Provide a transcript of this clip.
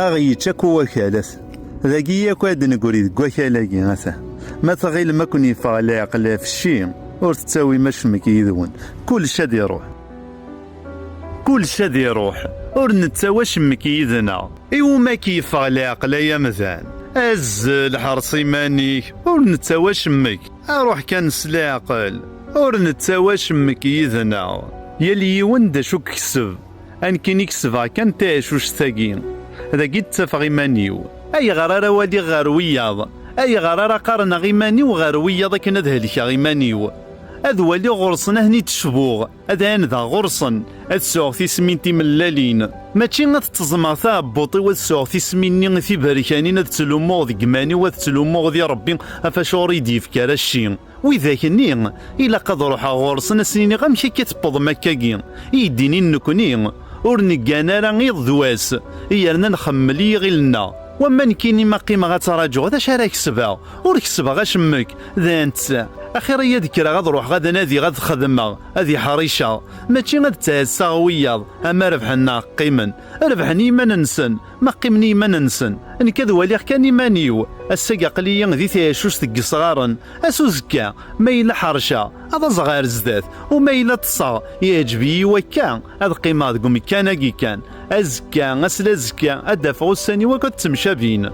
أغي تشكو وكالس ذاكي ياك واد نقولي ذك وكالاكي غاثا ما تغيل ما كون يفعل لا يعقل في الشي ور تساوي ماش مكي يذون كل شاد يروح كل شاد يروح ور نتساواش مكي يذنا إيو ما كيفعل لا يعقل يا مزان أزل حرصي مانيك ور نتساواش مك أروح كان سلا عقل ور نتساواش مكي يذنا يلي يوند شو كسب أن كي يكسب كان تعيش وش ثاقين هذا قد تفغ إيمانيو أي غرارة وادي غروياض أي غرارة قارن غيمانيو غروياض كان ذهلك غيمانيو أذ ولي غرصنا هني تشبوغ أذا أنذا غرصن أذ سوغ في سمينتي ملالين ماشي غتتزمع ثابوطي وذ سوغ في سميني في باركانين أذ تلوموغ ذي قماني وذ تلوموغ ذي ربي أفاشور يدي في كراشين وإذا كنين إلا قد روح غرصنا سنيني غمشي كتبض مكاكين يديني نكونين ور نكانا راه غير ذواس يرنا نخملي غيلنا وما نكيني ما قيمة غتراجعو ذا شارع كسبها ور كسبها غاشمك ذا انت اخيرا يذكر غاد روح غادا نادي غاد خدمة هذه حريشة ماشي غاد تعسى وياض اما ربحنا قيمن ربحني ما ننسن ما قيمني ما ننسن ان كذا ولي كان ايمانيو الساقا قليا ذي ثيشوش تقي صغارا اسوزكا ما إلا حرشة هذا صغار زدات وما إلا تصا يعجبي وكا هذا قيمة قومي كان كان أزكا غسل أزكا أدفع الساني وقد تمشابين